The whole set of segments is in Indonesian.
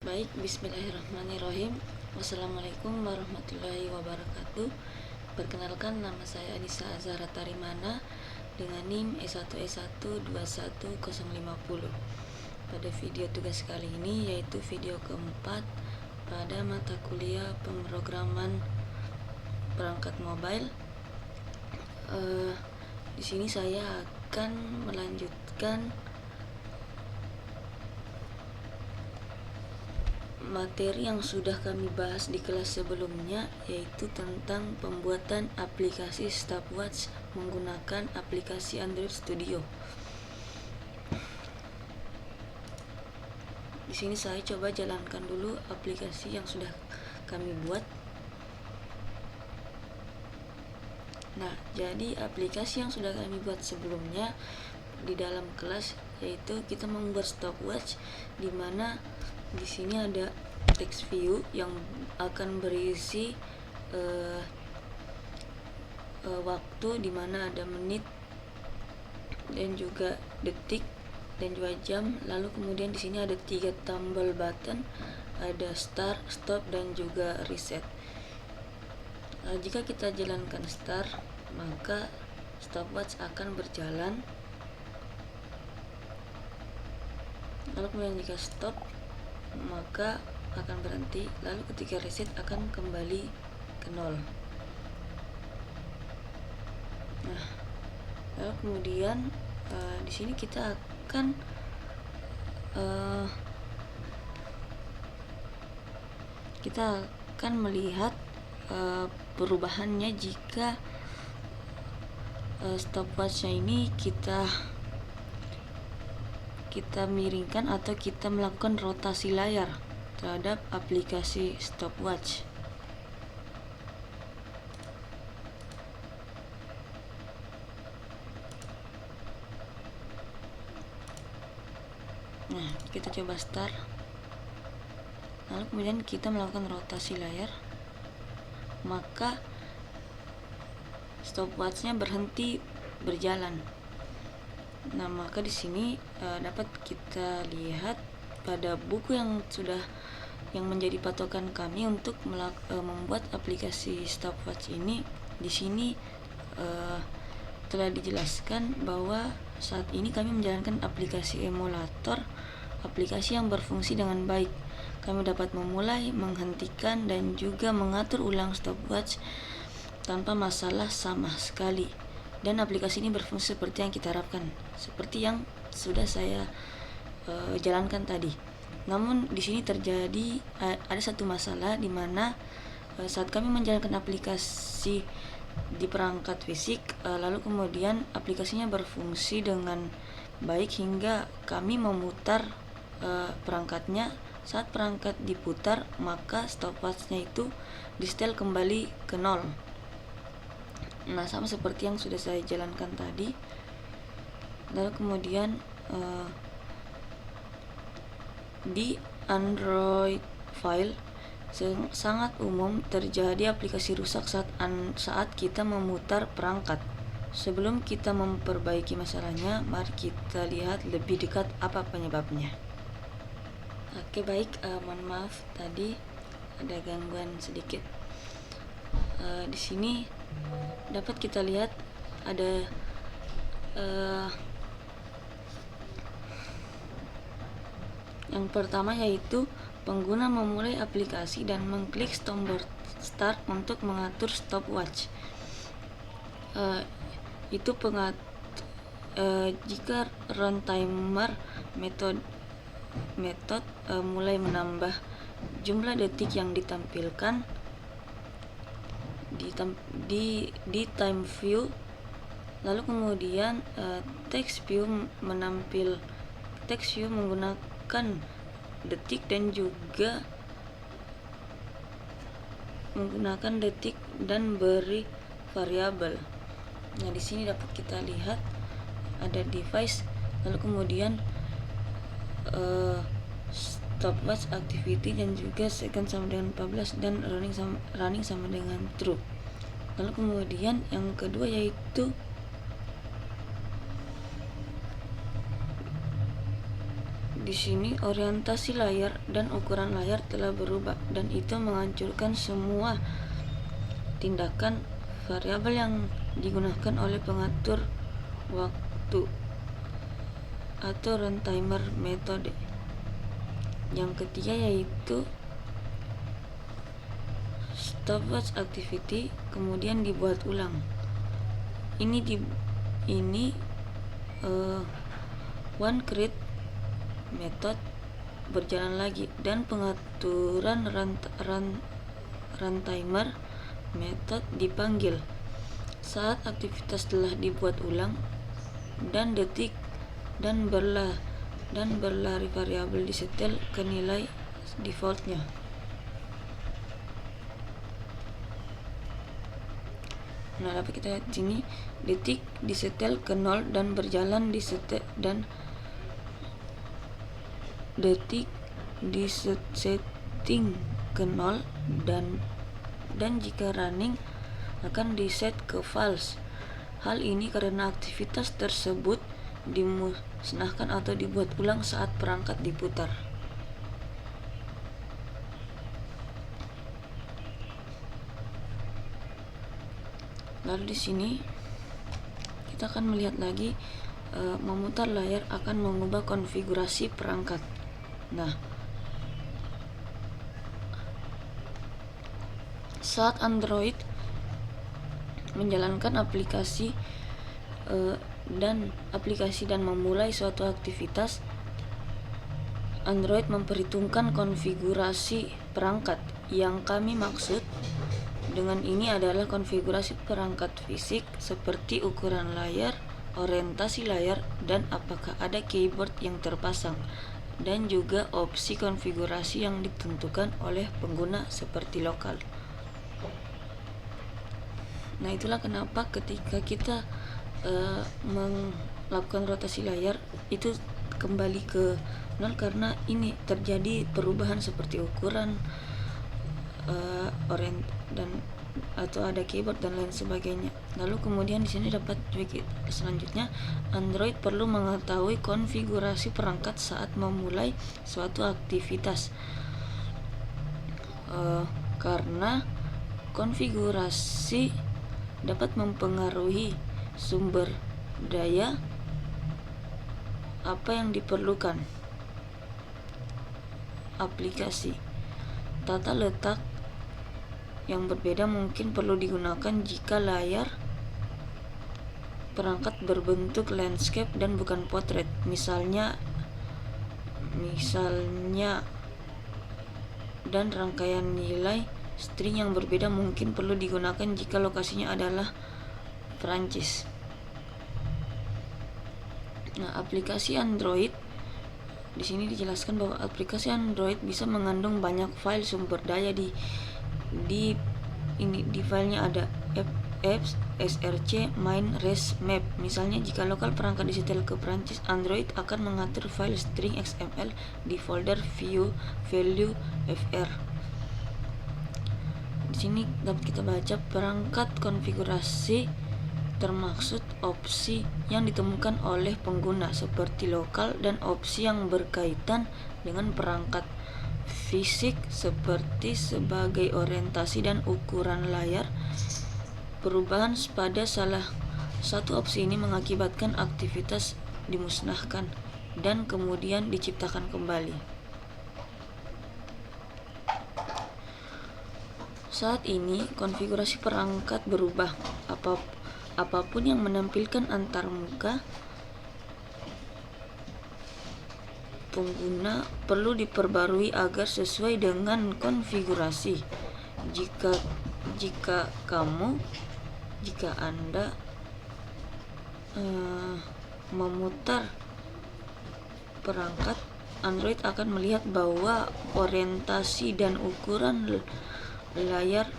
Baik, bismillahirrahmanirrahim. Wassalamualaikum warahmatullahi wabarakatuh. Perkenalkan, nama saya Anissa Azhara Tarimana dengan NIM E1E1 21050. Pada video tugas kali ini, yaitu video keempat pada mata kuliah pemrograman perangkat mobile. Di sini saya akan melanjutkan materi yang sudah kami bahas di kelas sebelumnya, yaitu tentang pembuatan aplikasi stopwatch menggunakan aplikasi Android Studio. Di sini saya coba jalankan dulu aplikasi yang sudah kami buat. Nah, jadi aplikasi yang sudah kami buat sebelumnya di dalam kelas, yaitu kita membuat stopwatch, di mana di sini ada text view yang akan berisi waktu, di mana ada menit dan juga detik dan juga jam. Lalu kemudian di sini ada 3 tombol button, ada start, stop, dan juga reset. Jika kita jalankan start, maka stopwatch akan berjalan. Lalu kemudian jika stop, maka akan berhenti. Lalu ketika reset akan kembali ke 0. Nah, lalu kemudian di sini kita akan melihat perubahannya jika stopwatchnya ini kita miringkan atau kita melakukan rotasi layar terhadap aplikasi stopwatch. Nah, kita coba start. Lalu kemudian kita melakukan rotasi layar, maka stopwatchnya berhenti berjalan. Nah, maka di sini dapat kita lihat pada buku yang menjadi patokan kami untuk membuat aplikasi stopwatch ini. Di sini telah dijelaskan bahwa saat ini kami menjalankan aplikasi emulator, aplikasi yang berfungsi dengan baik. Kami dapat memulai, menghentikan, dan juga mengatur ulang stopwatch tanpa masalah sama sekali. Dan aplikasi ini berfungsi seperti yang kita harapkan, seperti yang sudah saya jalankan tadi. Namun di sini terjadi ada satu masalah, di mana saat kami menjalankan aplikasi di perangkat fisik, lalu kemudian aplikasinya berfungsi dengan baik hingga kami memutar perangkatnya. Saat perangkat diputar, maka stopwatchnya itu di setel kembali ke 0. Nah, sama seperti yang sudah saya jalankan tadi. Lalu kemudian di Android file sangat umum terjadi aplikasi rusak saat kita memutar perangkat. Sebelum kita memperbaiki masalahnya, mari kita lihat lebih dekat apa penyebabnya. Oke, baik, mohon maaf tadi ada gangguan sedikit. Di sini dapat kita lihat ada yang pertama, yaitu pengguna memulai aplikasi dan mengklik tombol start untuk mengatur stopwatch. Jika run timer method mulai menambah jumlah detik yang ditampilkan di time view, lalu kemudian text view menggunakan detik dan juga menggunakan detik dan beri variabel. Nah, di sini dapat kita lihat ada device, lalu kemudian stopwatch activity dan juga second sama dengan 14 dan running sama dengan true. Lalu kemudian yang kedua, yaitu Di sini orientasi layar dan ukuran layar telah berubah, dan itu menghancurkan semua tindakan variabel yang digunakan oleh pengatur waktu atau runtimer metode. Yang ketiga yaitu stopwatch activity kemudian dibuat ulang. Ini one create method berjalan lagi, dan pengaturan runtimer method dipanggil saat aktivitas telah dibuat ulang dan detik dan berlari variabel disetel ke nilai defaultnya. Nah, dapat kita lihat sini detik disetel ke 0 dan berjalan disetel, dan detik disetting ke 0 dan jika running akan diset ke false. Hal ini karena aktivitas tersebut dimusnahkan atau dibuat ulang saat perangkat diputar. Lalu di sini kita akan melihat lagi memutar layar akan mengubah konfigurasi perangkat. Nah, saat Android menjalankan aplikasi dan memulai suatu aktivitas, Android memperhitungkan konfigurasi perangkat. Yang kami maksud dengan ini adalah konfigurasi perangkat fisik seperti ukuran layar, orientasi layar, dan apakah ada keyboard yang terpasang, dan juga opsi konfigurasi yang ditentukan oleh pengguna seperti lokal. Nah, itulah kenapa ketika kita melakukan rotasi layar itu kembali ke 0, karena ini terjadi perubahan seperti ukuran, atau ada keyboard dan lain sebagainya. Lalu kemudian di sini dapat selanjutnya Android perlu mengetahui konfigurasi perangkat saat memulai suatu aktivitas, karena konfigurasi dapat mempengaruhi sumber daya apa yang diperlukan aplikasi. Tata letak yang berbeda mungkin perlu digunakan jika layar perangkat berbentuk landscape dan bukan portrait. Misalnya dan rangkaian nilai string yang berbeda mungkin perlu digunakan jika lokasinya adalah Prancis. Nah, aplikasi Android di sini dijelaskan bahwa aplikasi Android bisa mengandung banyak file sumber daya. Di filenya ada apps, src, main, res, map. Misalnya jika lokal perangkat disetel ke Prancis, Android akan mengatur file string XML di folder value fr. Di sini dapat kita baca perangkat konfigurasi termaksud opsi yang ditemukan oleh pengguna seperti lokal dan opsi yang berkaitan dengan perangkat fisik seperti sebagai orientasi dan ukuran layar. Perubahan pada salah satu opsi ini mengakibatkan aktivitas dimusnahkan dan kemudian diciptakan kembali. Saat ini konfigurasi perangkat berubah. Apapun yang menampilkan antarmuka pengguna perlu diperbarui agar sesuai dengan konfigurasi. Jika Anda memutar perangkat, Android akan melihat bahwa orientasi dan ukuran layar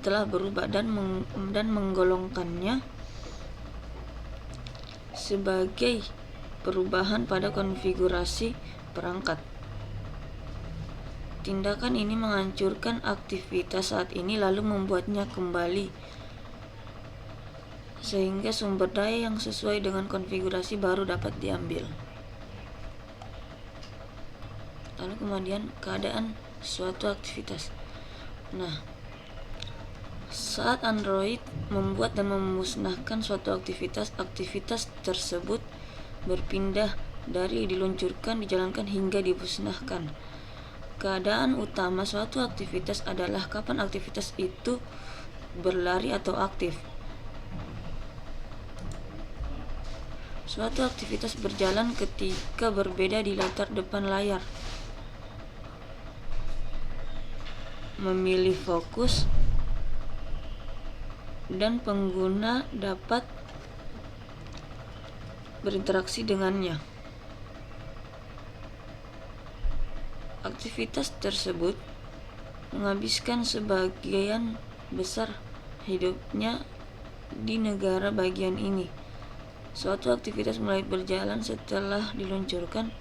telah berubah dan menggolongkannya sebagai perubahan pada konfigurasi perangkat. Tindakan ini menghancurkan aktivitas saat ini lalu membuatnya kembali, sehingga sumber daya yang sesuai dengan konfigurasi baru dapat diambil. Lalu kemudian keadaan suatu aktivitas. Nah, saat Android membuat dan memusnahkan suatu aktivitas, aktivitas tersebut berpindah dari diluncurkan, dijalankan hingga dimusnahkan. Keadaan utama suatu aktivitas adalah kapan aktivitas itu berlari atau aktif. Suatu aktivitas berjalan ketika berbeda di latar depan layar. Memilih fokus dan pengguna dapat berinteraksi dengannya. Aktivitas tersebut menghabiskan sebagian besar hidupnya di negara bagian ini. Suatu aktivitas mulai berjalan setelah diluncurkan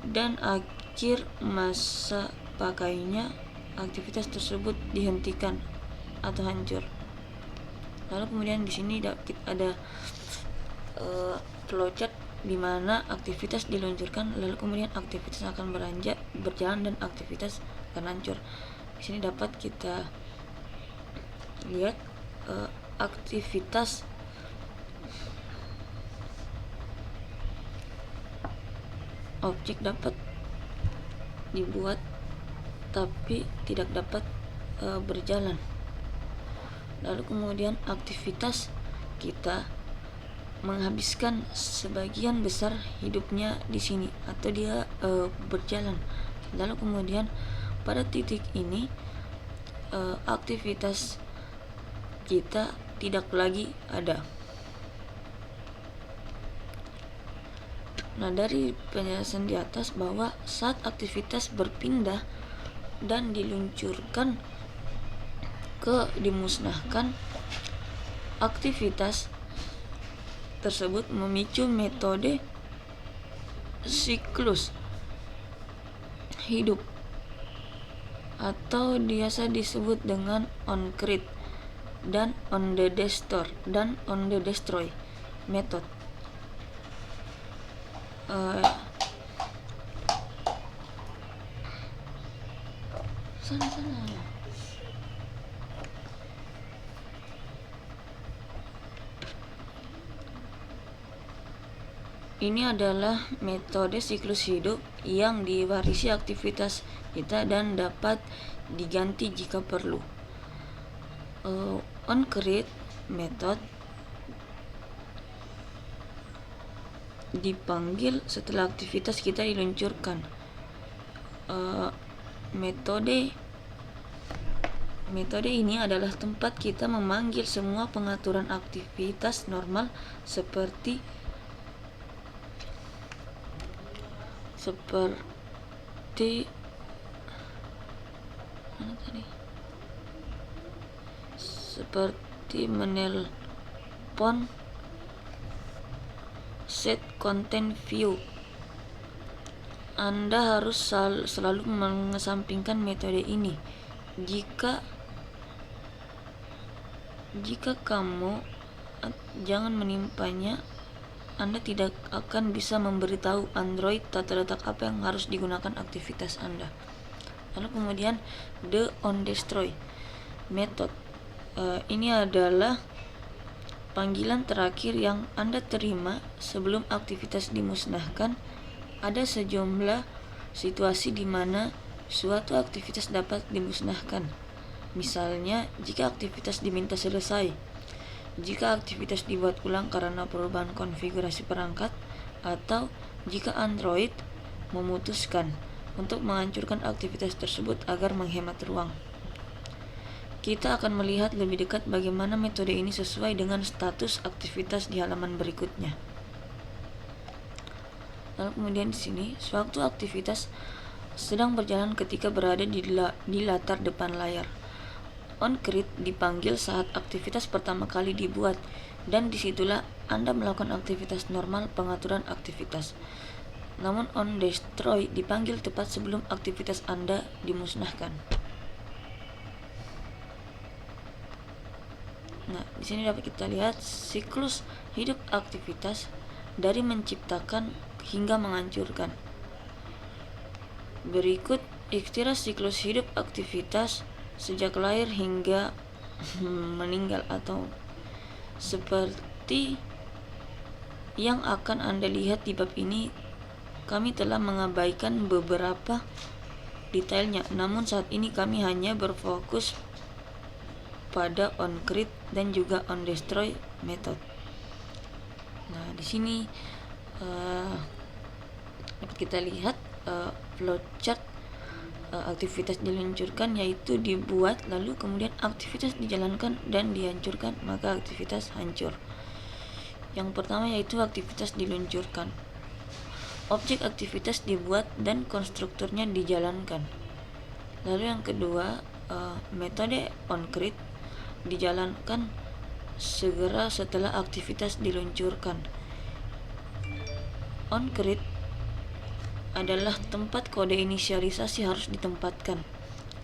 dan akhir masa pakainya, aktivitas tersebut dihentikan atau hancur. Lalu kemudian di sini ada flowchart di mana aktivitas diluncurkan, lalu kemudian aktivitas akan berjalan dan aktivitas akan hancur. Di sini dapat kita lihat aktivitas objek dapat dibuat tapi tidak dapat berjalan. Lalu kemudian aktivitas kita menghabiskan sebagian besar hidupnya di sini atau dia berjalan. Lalu kemudian pada titik ini aktivitas kita tidak lagi ada. Nah, dari penjelasan di atas bahwa saat aktivitas berpindah dan diluncurkan ke dimusnahkan, aktivitas tersebut memicu metode siklus hidup atau biasa disebut dengan on-create dan on the destroy method. Sana. Ini adalah metode siklus hidup yang diwarisi aktivitas kita dan dapat diganti jika perlu. On-create method dipanggil setelah aktivitas kita diluncurkan. Metode ini adalah tempat kita memanggil semua pengaturan aktivitas normal seperti menelpon, set content view. Anda harus selalu mengesampingkan metode ini. Jika kamu jangan menimpanya, Anda tidak akan bisa memberitahu Android tata letak apa yang harus digunakan aktivitas Anda. Lalu kemudian the on destroy method. Ini adalah panggilan terakhir yang Anda terima sebelum aktivitas dimusnahkan. Ada sejumlah situasi di mana suatu aktivitas dapat dimusnahkan. Misalnya, jika aktivitas diminta selesai, jika aktivitas dibuat ulang karena perubahan konfigurasi perangkat, atau jika Android memutuskan untuk menghancurkan aktivitas tersebut agar menghemat ruang. Kita akan melihat lebih dekat bagaimana metode ini sesuai dengan status aktivitas di halaman berikutnya. Lalu kemudian di sini, suatu aktivitas sedang berjalan ketika berada di latar depan layar. On-create dipanggil saat aktivitas pertama kali dibuat, dan disitulah Anda melakukan aktivitas normal pengaturan aktivitas. Namun on-destroy dipanggil tepat sebelum aktivitas Anda dimusnahkan. Nah, di sini dapat kita lihat siklus hidup aktivitas dari menciptakan hingga menghancurkan. Berikut ikhtiar siklus hidup aktivitas sejak lahir hingga meninggal, atau seperti yang akan Anda lihat di bab ini, kami telah mengabaikan beberapa detailnya, namun saat ini kami hanya berfokus pada on-create dan juga on-destroy method. Nah, di sini dapat kita lihat flowchart aktivitas diluncurkan, yaitu dibuat, lalu kemudian aktivitas dijalankan dan dihancurkan, maka aktivitas hancur. Yang pertama yaitu aktivitas diluncurkan. Objek aktivitas dibuat dan konstrukturnya dijalankan. Lalu yang kedua, metode on-create dijalankan segera setelah aktivitas diluncurkan. On-create adalah tempat kode inisialisasi harus ditempatkan,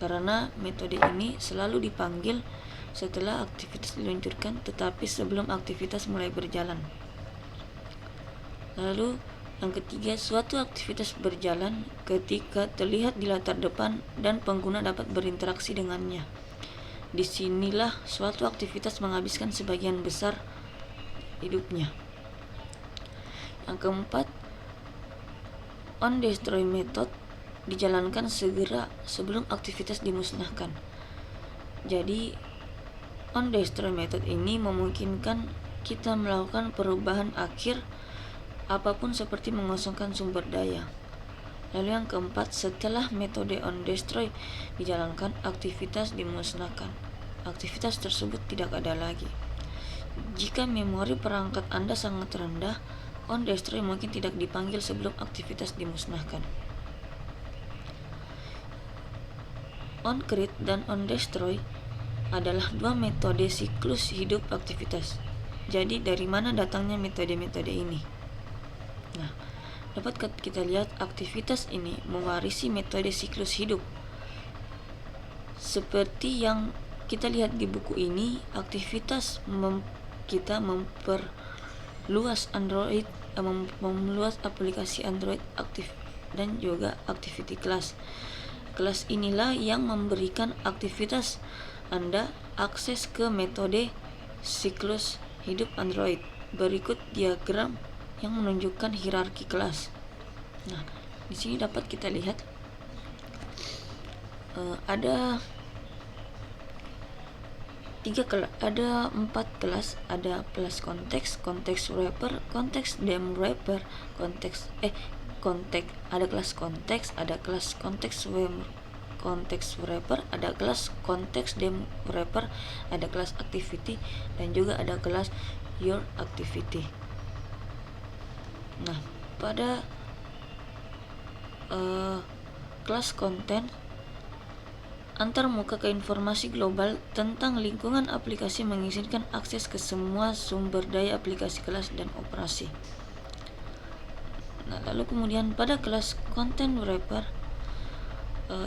karena metode ini selalu dipanggil setelah aktivitas diluncurkan tetapi sebelum aktivitas mulai berjalan. Lalu yang ketiga, suatu aktivitas berjalan ketika terlihat di latar depan dan pengguna dapat berinteraksi dengannya. Disinilah suatu aktivitas menghabiskan sebagian besar hidupnya. Yang keempat, on-destroy method dijalankan segera sebelum aktivitas dimusnahkan. Jadi, on-destroy method ini memungkinkan kita melakukan perubahan akhir apapun seperti mengosongkan sumber daya. Lalu yang keempat, setelah metode on-destroy dijalankan, aktivitas dimusnahkan. Aktivitas tersebut tidak ada lagi. Jika memori perangkat Anda sangat rendah, on-destroy mungkin tidak dipanggil sebelum aktivitas dimusnahkan. On-create dan on-destroy adalah dua metode siklus hidup aktivitas. Jadi dari mana datangnya metode-metode ini? Nah, dapat kita lihat aktivitas ini mewarisi metode siklus hidup. Seperti yang kita lihat di buku ini, aktivitas kita memperluas Android, meluas aplikasi Android aktif dan juga activity class. Kelas inilah yang memberikan aktivitas Anda akses ke metode siklus hidup Android. Berikut diagram yang menunjukkan hierarki kelas. Nah, di sini dapat kita lihat ada 4 kelas, ada kelas konteks, konteks wrapper, konteks dem wrapper, ada kelas konteks, ada kelas konteks wrapper, ada kelas konteks dem wrapper, ada kelas activity, dan juga ada kelas your activity. Nah, pada kelas konten antar muka ke informasi global tentang lingkungan aplikasi mengizinkan akses ke semua sumber daya aplikasi kelas dan operasi. Nah, lalu kemudian pada kelas content wrapper,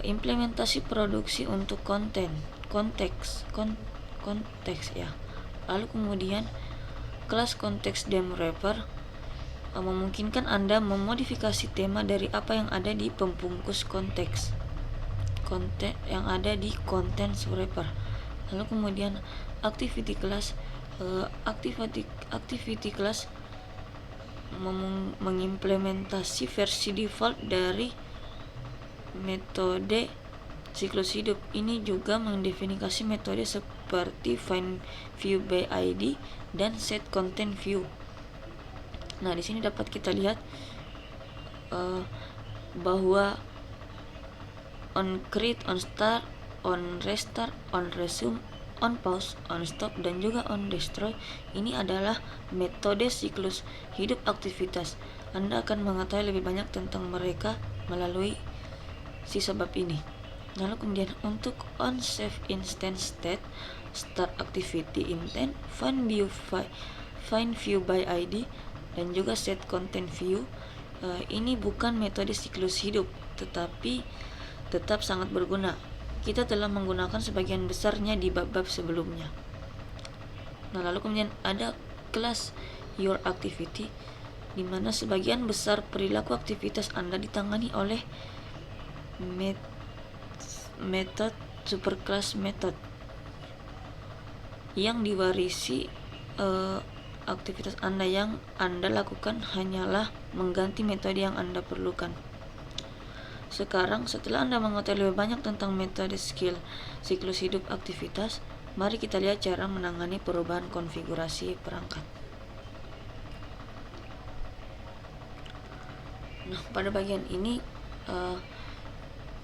implementasi produksi untuk konteks ya. Lalu kemudian kelas konteks dem wrapper memungkinkan Anda memodifikasi tema dari apa yang ada di pembungkus konteks konten yang ada di content wrapper. Lalu kemudian activity class mengimplementasi versi default dari metode siklus hidup. Ini juga mendefinisikan metode seperti find view by ID dan set content view. Nah, di sini dapat kita lihat bahwa on create, on start, on restart, on resume, on pause, on stop, dan juga on destroy ini adalah metode siklus hidup aktivitas. Anda akan mengetahui lebih banyak tentang mereka melalui sisa bab ini. Lalu kemudian untuk on save instance state, start activity intent, find view by ID, dan juga set content view, ini bukan metode siklus hidup tetapi tetap sangat berguna. Kita telah menggunakan sebagian besarnya di bab-bab sebelumnya. Nah, lalu kemudian ada kelas your activity. di mana sebagian besar perilaku aktivitas Anda ditangani oleh metode superclass method yang diwarisi. Aktivitas Anda yang Anda lakukan hanyalah mengganti metode yang Anda perlukan. Sekarang, setelah Anda mengetahui lebih banyak tentang metode skill siklus hidup aktivitas, mari kita lihat cara menangani perubahan konfigurasi perangkat. Nah, pada bagian ini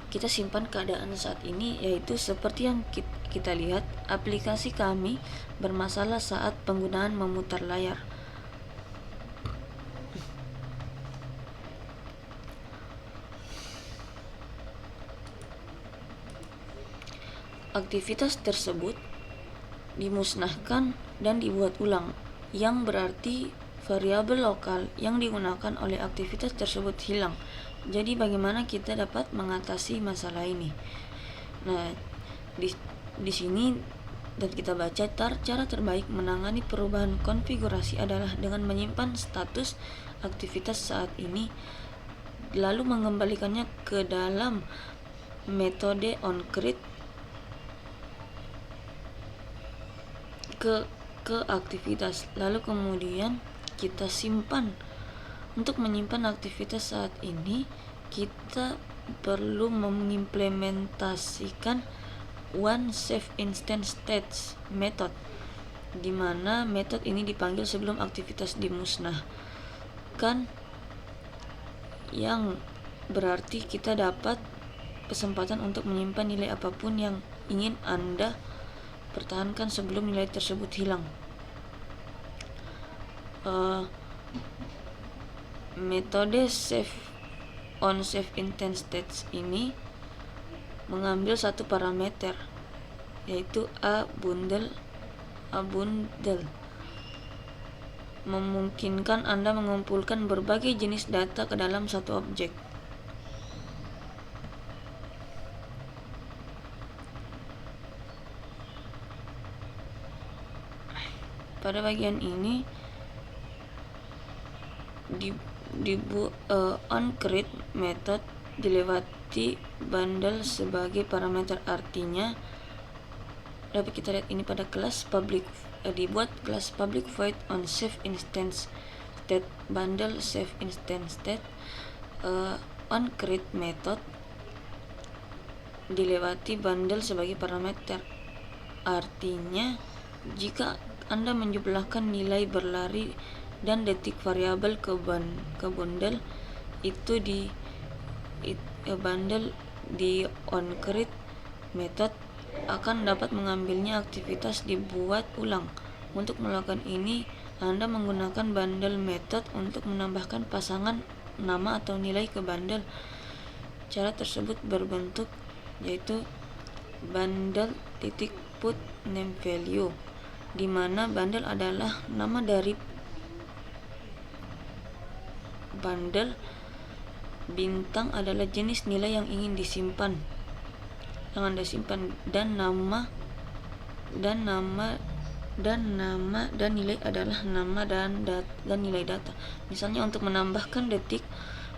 kita simpan keadaan saat ini, yaitu seperti yang kita lihat, aplikasi kami bermasalah saat penggunaan memutar layar. Aktivitas tersebut dimusnahkan dan dibuat ulang, yang berarti variabel lokal yang digunakan oleh aktivitas tersebut hilang. Jadi bagaimana kita dapat mengatasi masalah ini? Nah, di sini dan kita baca cara terbaik menangani perubahan konfigurasi adalah dengan menyimpan status aktivitas saat ini, lalu mengembalikannya ke dalam metode onCreate ke aktivitas, lalu kemudian kita simpan. Untuk menyimpan aktivitas saat ini, kita perlu mengimplementasikan onSaveInstanceState method, di mana metode ini dipanggil sebelum aktivitas dimusnahkan, yang berarti kita dapat kesempatan untuk menyimpan nilai apapun yang ingin Anda pertahankan sebelum nilai tersebut hilang. Metode onSaveInstanceState ini mengambil satu parameter, yaitu a bundle, memungkinkan Anda mengumpulkan berbagai jenis data ke dalam satu objek. Pada bagian ini onCreate method dilewati bundle sebagai parameter, artinya dapat kita lihat ini pada kelas public, dibuat kelas public void onSaveInstanceState bundle SaveInstanceState. onCreate method dilewati bundle sebagai parameter, artinya jika Anda menjumlahkan nilai berlari dan detik variabel ke bundle itu bundle di onCreate method akan dapat mengambilnya aktivitas dibuat ulang. Untuk melakukan ini, Anda menggunakan bundle method untuk menambahkan pasangan nama atau nilai ke bundle. Cara tersebut berbentuk yaitu bundle.put name value, di mana bundle adalah nama dari bundle, bintang adalah jenis nilai yang ingin disimpan, yang Anda simpan, dan nama dan nilai adalah nama dan nilai data. Misalnya untuk menambahkan detik,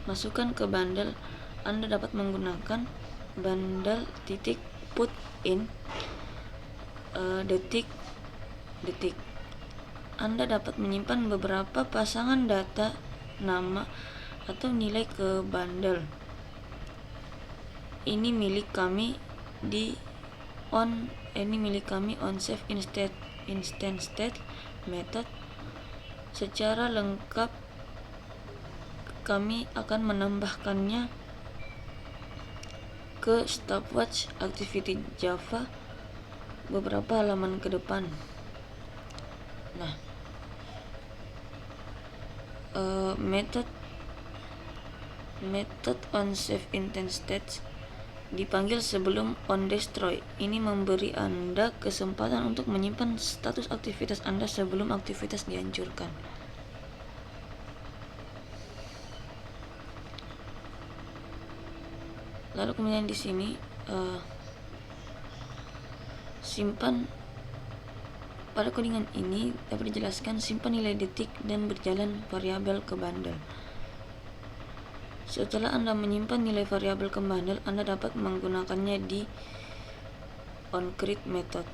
masukkan ke bundle, Anda dapat menggunakan bundle.put in detik. Anda dapat menyimpan beberapa pasangan data, nama atau nilai ke bundle. Ini milik kami onSaveInstanceState method. Secara lengkap kami akan menambahkannya ke stopwatch activity Java beberapa halaman ke depan. Nah, method onSaveInstanceState dipanggil sebelum onDestroy. Ini memberi Anda kesempatan untuk menyimpan status aktivitas Anda sebelum aktivitas dihancurkan. Lalu kemudian di sini simpan Pada codingan ini dapat dijelaskan simpan nilai detik dan berjalan variabel ke bundle. Setelah Anda menyimpan nilai variabel ke bundle, Anda dapat menggunakannya di onCreate method.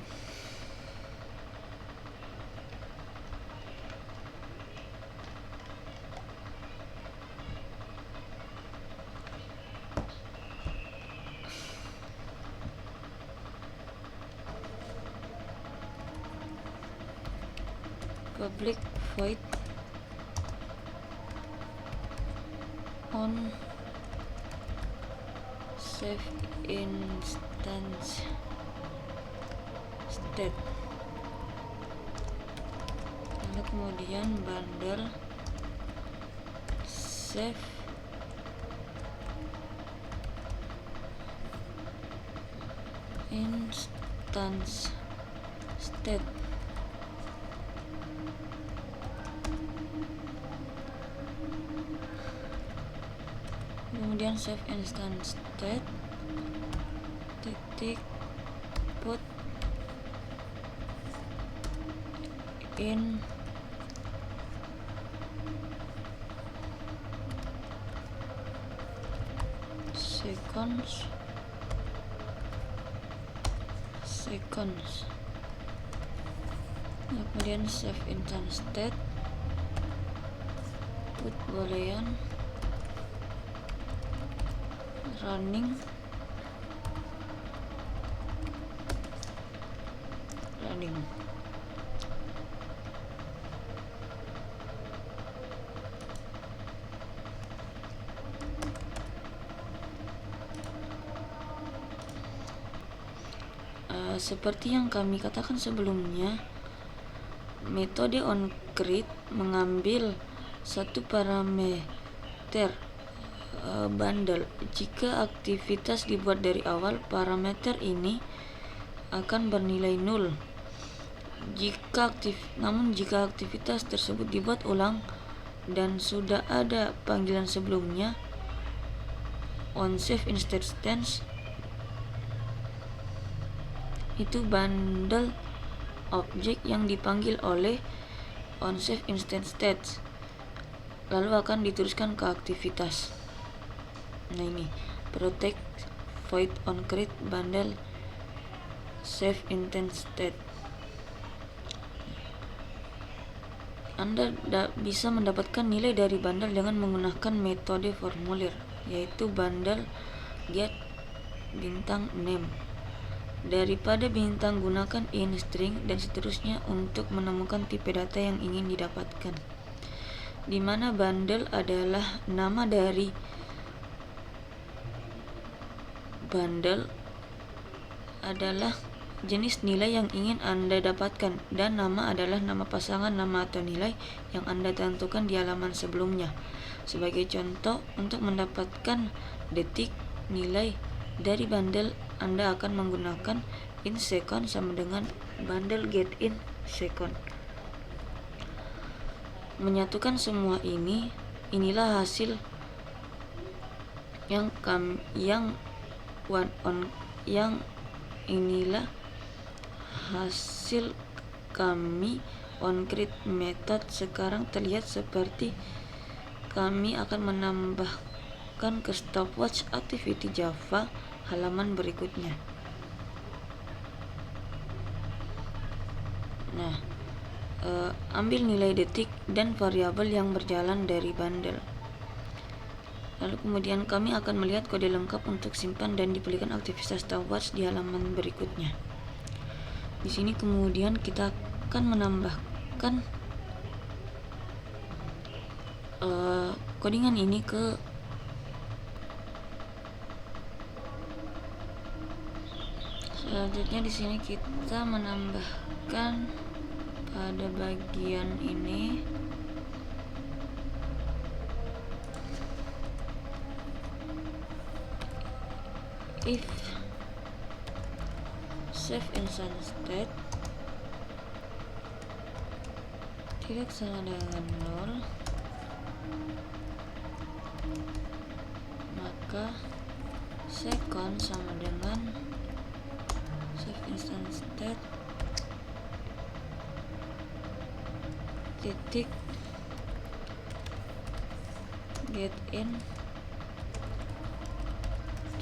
Public void on save instance state, lalu kemudian bundle save instance state. Kemudian save instance state titik put in seconds. Kemudian save instance state put boolean running seperti yang kami katakan sebelumnya, metode onCreate mengambil satu parameter bundle. Jika aktivitas dibuat dari awal, parameter ini akan bernilai 0. Namun jika aktivitas tersebut dibuat ulang dan sudah ada panggilan sebelumnya, onSave instance, itu bundle objek yang dipanggil oleh onSave instance state lalu akan diteruskan ke aktivitas. Nah, ini protect void onCreate bundle save instance state. Anda bisa mendapatkan nilai dari bundle dengan menggunakan metode formulir, yaitu bundle get bintang name. Daripada bintang, gunakan in string dan seterusnya untuk menemukan tipe data yang ingin didapatkan, di mana bundle adalah nama dari bundle adalah jenis nilai yang ingin Anda dapatkan, dan nama adalah nama pasangan nama atau nilai yang Anda tentukan di halaman sebelumnya. Sebagai contoh, untuk mendapatkan detik nilai dari bundle, Anda akan menggunakan in second sama dengan bundle get in second. Menyatukan semua inilah hasil inilah hasil kami onCreate method. Sekarang terlihat seperti kami akan menambahkan ke stopwatch activity Java halaman berikutnya. Nah, ambil nilai detik dan variabel yang berjalan dari bundle. Lalu kemudian kami akan melihat kode lengkap untuk simpan dan dipulihkan aktivitas stopwatch di halaman berikutnya. Di sini kemudian kita akan menambahkan codingan ini ke selanjutnya. Di sini kita menambahkan pada bagian ini if save instance state tidak sama dengan 0, maka second sama dengan save instance state titik get in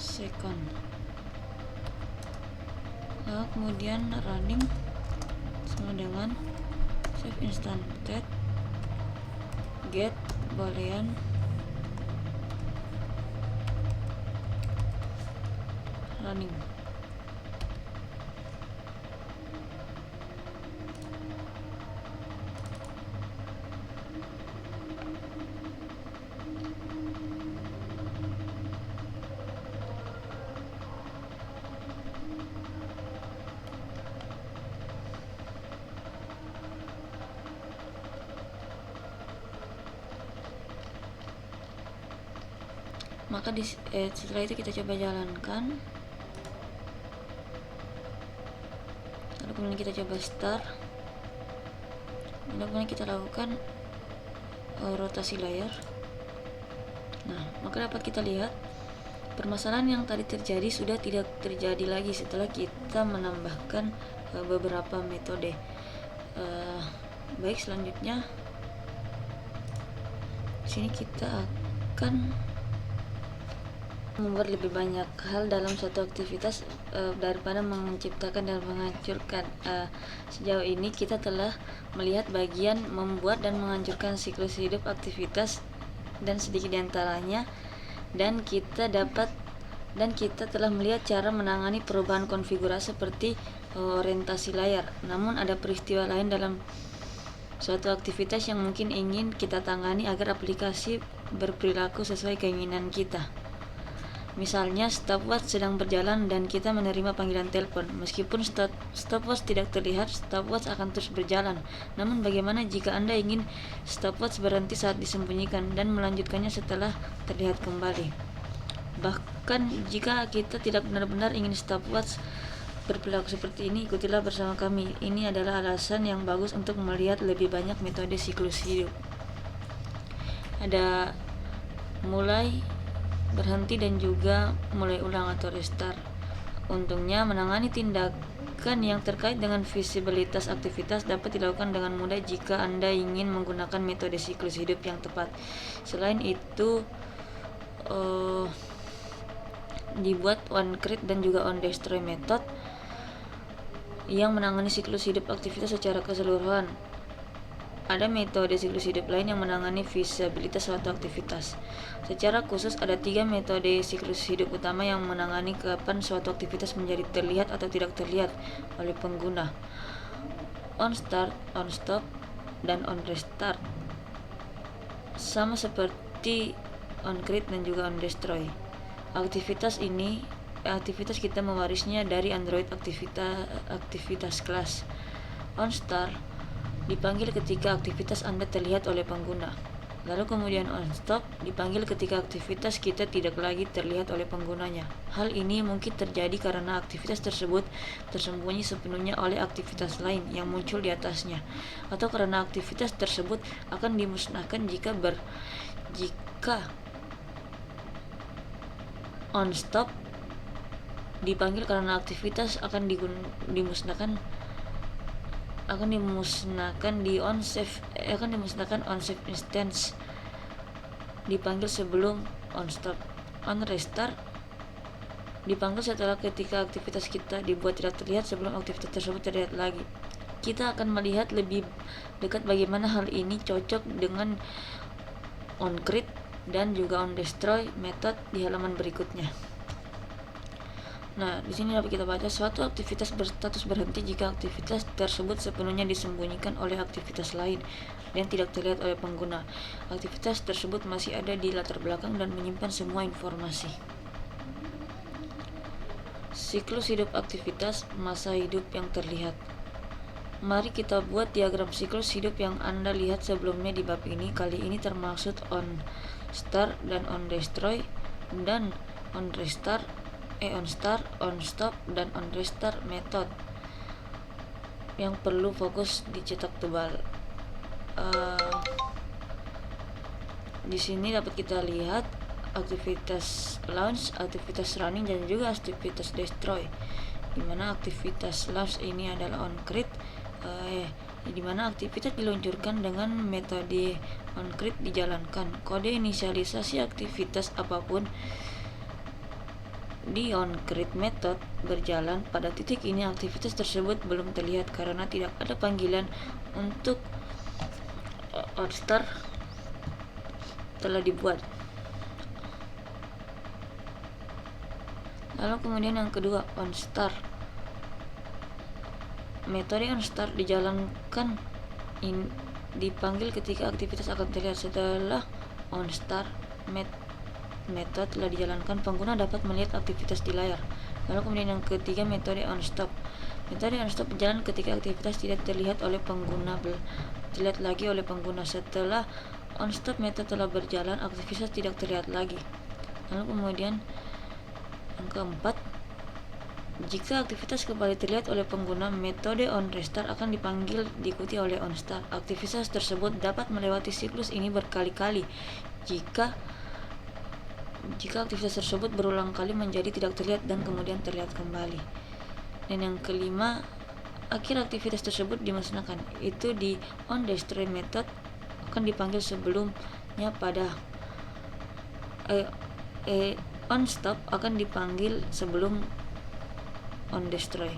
second, lalu kemudian running sama dengan save instanted get boolean running. Maka setelah itu kita coba jalankan, lalu kemudian kita coba start, lalu kemudian kita lakukan rotasi layar. Nah, maka dapat kita lihat permasalahan yang tadi terjadi sudah tidak terjadi lagi setelah kita menambahkan beberapa metode. Baik, selanjutnya sini kita akan membuat lebih banyak hal dalam suatu aktivitas daripada menciptakan dan menghancurkan. Sejauh ini kita telah melihat bagian membuat dan menghancurkan siklus hidup aktivitas dan sedikit diantaranya, dan kita telah melihat cara menangani perubahan konfigurasi seperti orientasi layar. Namun ada peristiwa lain dalam suatu aktivitas yang mungkin ingin kita tangani agar aplikasi berperilaku sesuai keinginan kita. Misalnya, stopwatch sedang berjalan dan kita menerima panggilan telepon. Meskipun stopwatch tidak terlihat, stopwatch akan terus berjalan. Namun bagaimana jika Anda ingin stopwatch berhenti saat disembunyikan dan melanjutkannya setelah terlihat kembali? Bahkan jika kita tidak benar-benar ingin stopwatch berperilaku seperti ini, ikutilah bersama kami. Ini adalah alasan yang bagus untuk melihat lebih banyak metode siklus hidup. Ada mulai, berhenti, dan juga mulai ulang atau restart. Untungnya, menangani tindakan yang terkait dengan visibilitas aktivitas dapat dilakukan dengan mudah jika Anda ingin menggunakan metode siklus hidup yang tepat. Selain itu, dibuat onCreate dan juga onDestroy method yang menangani siklus hidup aktivitas secara keseluruhan. Ada metode siklus hidup lain yang menangani visibilitas suatu aktivitas. Secara khusus, ada 3 metode siklus hidup utama yang menangani kapan suatu aktivitas menjadi terlihat atau tidak terlihat oleh pengguna: on start, on stop, dan on restart. Sama seperti on create dan juga on destroy. Aktivitas kita mewarisnya dari Android aktivitas kelas. On start dipanggil ketika aktivitas Anda terlihat oleh pengguna. Lalu kemudian on stop dipanggil ketika aktivitas kita tidak lagi terlihat oleh penggunanya. Hal ini mungkin terjadi karena aktivitas tersebut tersembunyi sepenuhnya oleh aktivitas lain yang muncul di atasnya, atau karena aktivitas tersebut akan dimusnahkan jika on stop dipanggil karena aktivitas akan dimusnahkan di on save instance dipanggil sebelum on stop. On restart dipanggil setelah ketika aktivitas kita dibuat tidak terlihat sebelum aktivitas tersebut terlihat lagi. Kita akan melihat lebih dekat bagaimana hal ini cocok dengan on create dan juga on destroy method di halaman berikutnya. Nah, di sini dapat kita baca suatu aktivitas berstatus berhenti jika aktivitas tersebut sepenuhnya disembunyikan oleh aktivitas lain dan tidak terlihat oleh pengguna. Aktivitas tersebut masih ada di latar belakang dan menyimpan semua informasi. Siklus hidup aktivitas, masa hidup yang terlihat. Mari kita buat diagram siklus hidup yang Anda lihat sebelumnya di bab ini. Kali ini termaksud on start dan on destroy, dan on restart, on start, on stop, dan on restart method yang perlu fokus dicetak tebal. Di sini dapat kita lihat aktivitas launch, aktivitas running, dan juga aktivitas destroy. Dimana aktivitas launch ini adalah on create, di mana aktivitas diluncurkan dengan metode onCreate dijalankan. Kode inisialisasi aktivitas apapun di onCreate method berjalan. Pada titik ini aktivitas tersebut belum terlihat karena tidak ada panggilan untuk onStart telah dibuat. Lalu kemudian yang kedua, onStart. Metode onStart dijalankan dipanggil ketika aktivitas akan terlihat. Setelah onStart method telah dijalankan, pengguna dapat melihat aktivitas di layar. Lalu kemudian yang ketiga, metode onStop. Metode onStop berjalan ketika aktivitas tidak terlihat lagi oleh pengguna. Setelah onStop method telah berjalan, aktivitas tidak terlihat lagi. Lalu kemudian yang keempat, jika aktivitas kembali terlihat oleh pengguna, metode onRestart akan dipanggil diikuti oleh onStart. Aktivitas tersebut dapat melewati siklus ini berkali-kali jika aktivitas tersebut berulang kali menjadi tidak terlihat dan kemudian terlihat kembali. Dan yang kelima, akhir aktivitas tersebut dimusnahkan. Itu di onDestroy method akan dipanggil sebelumnya pada onStop akan dipanggil sebelum onDestroy.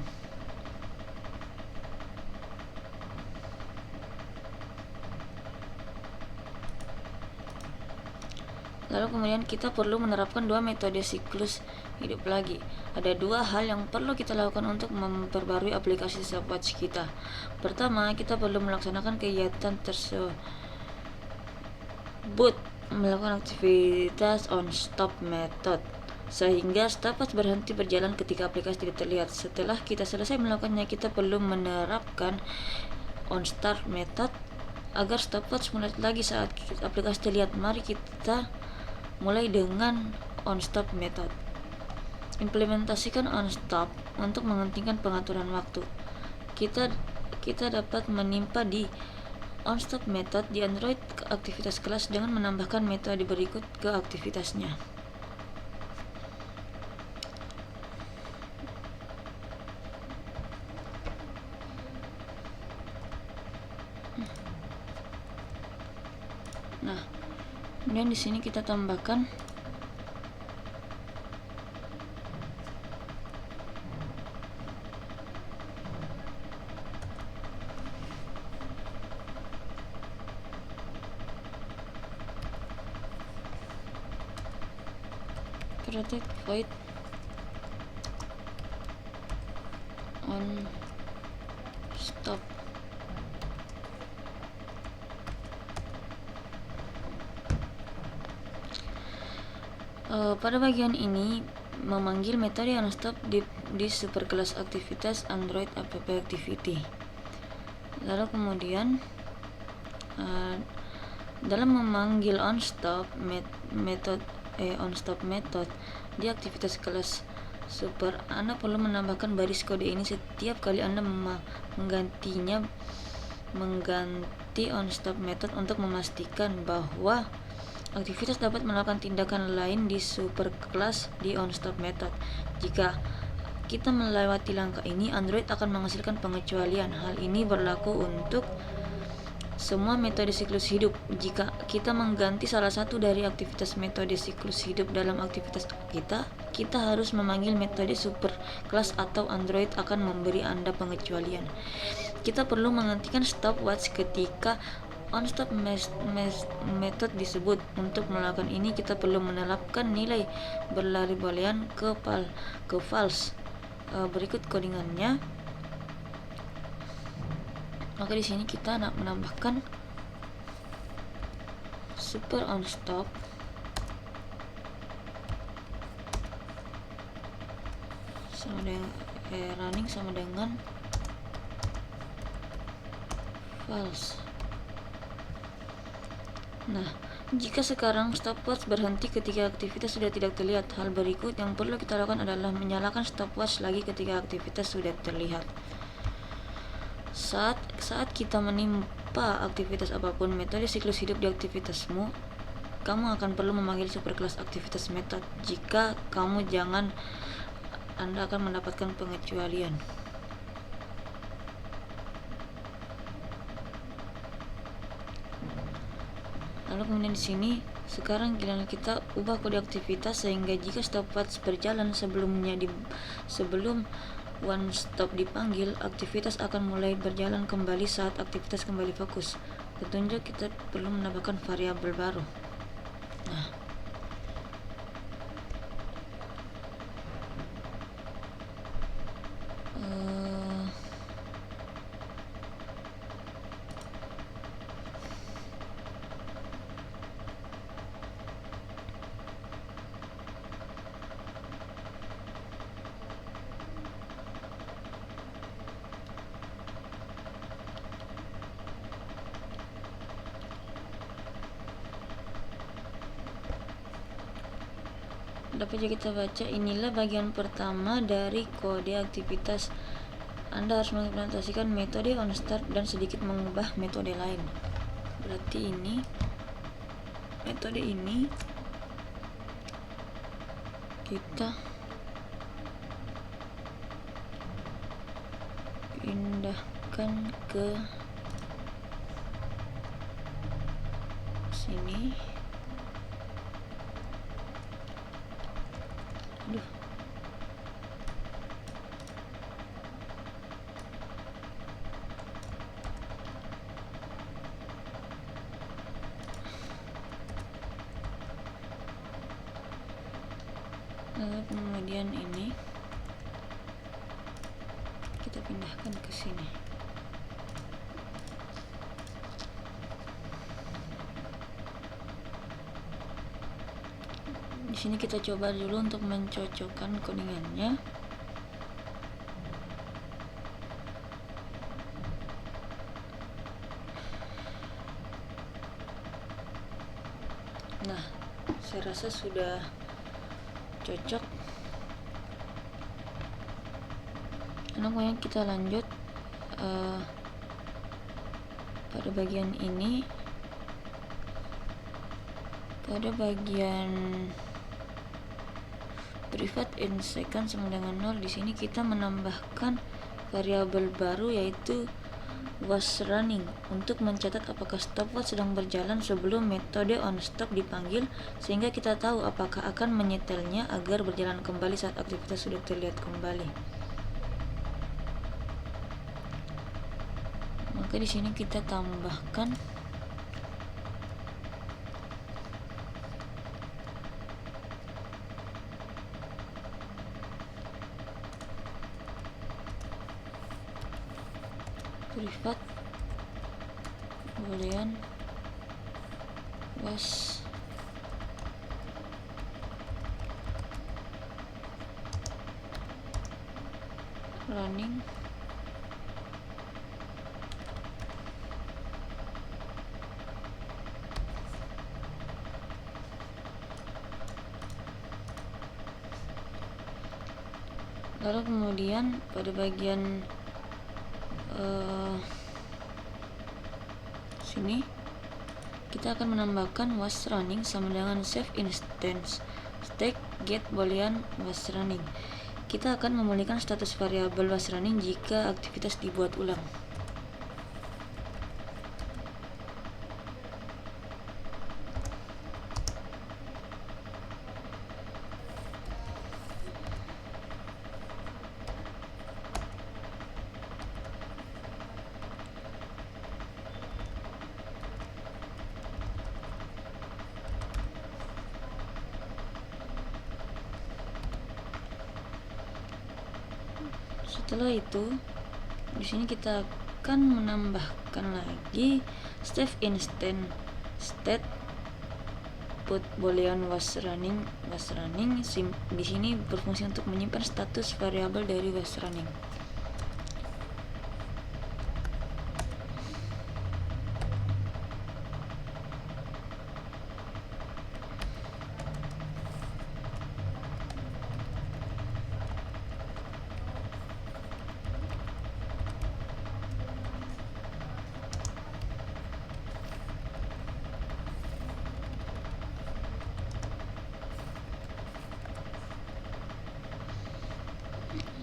Lalu kemudian kita perlu menerapkan dua metode siklus hidup lagi. Ada dua hal yang perlu kita lakukan untuk memperbarui aplikasi stopwatch kita. Pertama, kita perlu melaksanakan kegiatan tersebut, melakukan aktivitas onStop method sehingga stopwatch berhenti berjalan ketika aplikasi tidak terlihat. Setelah kita selesai melakukannya, kita perlu menerapkan onStart method agar stopwatch mulai lagi saat aplikasi terlihat. Mari kita mulai dengan onStop method. Implementasikan onStop untuk menghentikan pengaturan waktu. Kita dapat menimpa di onStop method di Android ke aktivitas kelas dengan menambahkan metode berikut ke aktivitasnya. Nah, kemudian di sini kita tambahkan create void onStop. Pada bagian ini memanggil metode onStop di superkelas aktivitas Android App Activity. Lalu kemudian dalam memanggil onStop onStop method di aktivitas kelas super, Anda perlu menambahkan baris kode ini setiap kali Anda mengganti onStop method untuk memastikan bahwa aktivitas dapat melakukan tindakan lain di superkelas di onStop method. Jika kita melewati langkah ini, Android akan menghasilkan pengecualian. Hal ini berlaku untuk semua metode siklus hidup. Jika kita mengganti salah satu dari aktivitas metode siklus hidup dalam aktivitas kita harus memanggil metode superkelas atau Android akan memberi Anda pengecualian. Kita perlu menghentikan stopwatch ketika onStop method disebut. Untuk melakukan ini, kita perlu menerapkan nilai berlari boolean ke false. Berikut codingannya. Maka di sini kita menambahkan super onStop sama dengan running sama dengan false. Nah, jika sekarang stopwatch berhenti ketika aktivitas sudah tidak terlihat, hal berikut yang perlu kita lakukan adalah menyalakan stopwatch lagi ketika aktivitas sudah terlihat. Saat kita menimpa aktivitas apapun metode siklus hidup di aktivitasmu, kamu akan perlu memanggil superkelas aktivitas method. Jika kamu jangan, Anda akan mendapatkan pengecualian. Lalu kemudian di sini sekarang giliran kita ubah kode aktivitas sehingga jika stopwatch berjalan sebelum one stop dipanggil, aktivitas akan mulai berjalan kembali saat aktivitas kembali fokus. Petunjuk, kita perlu menambahkan variabel baru. Nah, dapat juga kita baca, inilah bagian pertama dari kode aktivitas. Anda harus mengimplementasikan metode onStart dan sedikit mengubah metode lain. Berarti ini metode ini kita pindahkan ke sini. Aduh. Lalu kemudian ini kita pindahkan ke sini. Di sini kita coba dulu untuk mencocokkan codingannya. Nah, saya rasa sudah cocok. Kemudian kita lanjut pada bagian ini, pada bagian private in second sama dengan 0. Di sini kita menambahkan variabel baru yaitu was running untuk mencatat apakah stopwatch sedang berjalan sebelum metode onStop dipanggil, sehingga kita tahu apakah akan menyetelnya agar berjalan kembali saat aktivitas sudah terlihat kembali. Maka di sini kita tambahkan privat boolean was running lalu kemudian pada bagian sini kita akan menambahkan was running sama dengan save instance stack get boolean was running. Kita akan memulihkan status variabel was running jika aktivitas dibuat ulang. Setelah itu, di sini kita akan menambahkan lagi save instance state put boolean was running. Di sini berfungsi untuk menyimpan status variabel dari was running.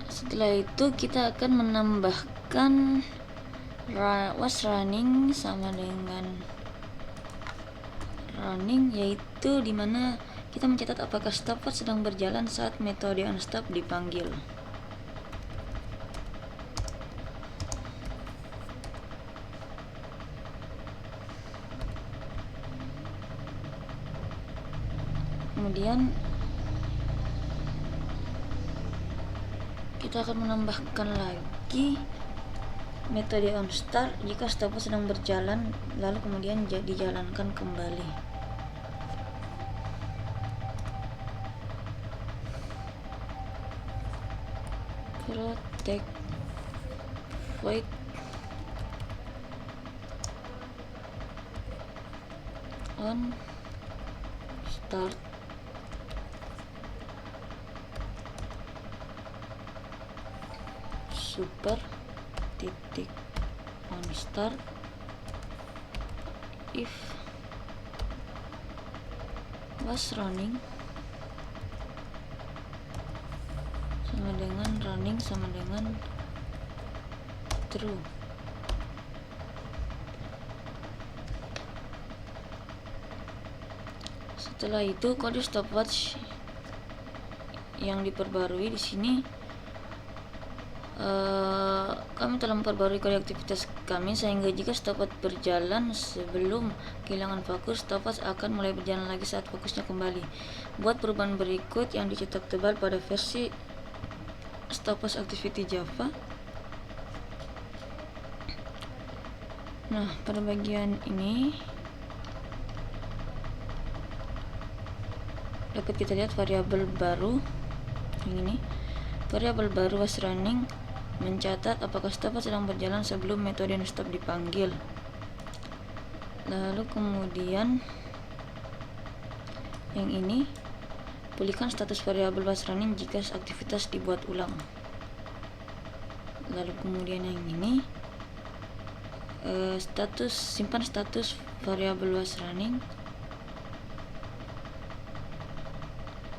Setelah itu kita akan menambahkan was running sama dengan running, yaitu dimana kita mencatat apakah stopwatch sedang berjalan saat metode onStop dipanggil. Kemudian kita akan menambahkan lagi metode onStart jika stopwatch sedang berjalan, lalu kemudian dijalankan kembali. Protect void on start super titik on start if was running sama dengan running sama dengan true. Setelah itu kode stopwatch yang diperbarui di sini, kami telah memperbarui kode aktivitas kami sehingga jika stopwatch berjalan sebelum kehilangan fokus, stopwatch akan mulai berjalan lagi saat fokusnya kembali. Buat perubahan berikut yang dicetak tebal pada versi stopwatch activity Java. Nah, pada bagian ini dapat kita lihat variabel baru yang ini. Variabel baru was running mencatat apakah stopwatch sedang berjalan sebelum metode onStop dipanggil. Lalu kemudian yang ini, pulihkan status variabel was running jika aktivitas dibuat ulang. Lalu kemudian yang ini, simpan status variabel was running.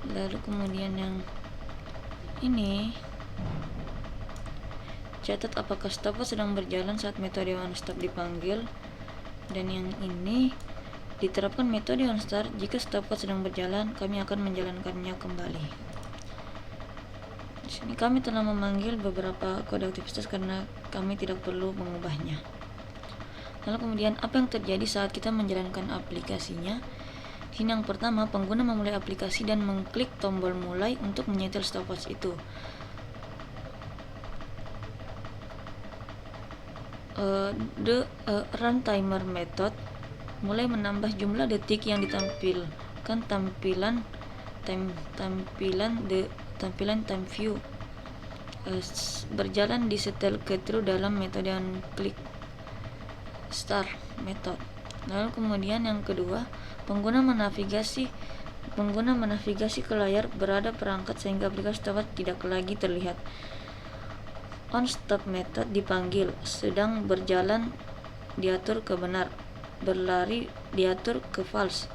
Lalu kemudian yang ini, catat apakah stopwatch sedang berjalan saat metode onStop dipanggil. Dan yang ini, diterapkan metode onStart jika stopwatch sedang berjalan, kami akan menjalankannya kembali. Di sini kami telah memanggil beberapa kode aktivitas karena kami tidak perlu mengubahnya. Lalu kemudian apa yang terjadi saat kita menjalankan aplikasinya? Di sini yang pertama, pengguna memulai aplikasi dan mengklik tombol mulai untuk menyetel stopwatch itu. The run timer method mulai menambah jumlah detik yang ditampilkan tampilan time view berjalan disetel ke true dalam metode klik start method. Lalu kemudian yang kedua, pengguna menavigasi ke layar berada perangkat sehingga aplikasi stopwatch tidak lagi terlihat. onStop method dipanggil, sedang berjalan diatur ke benar, berlari diatur ke false,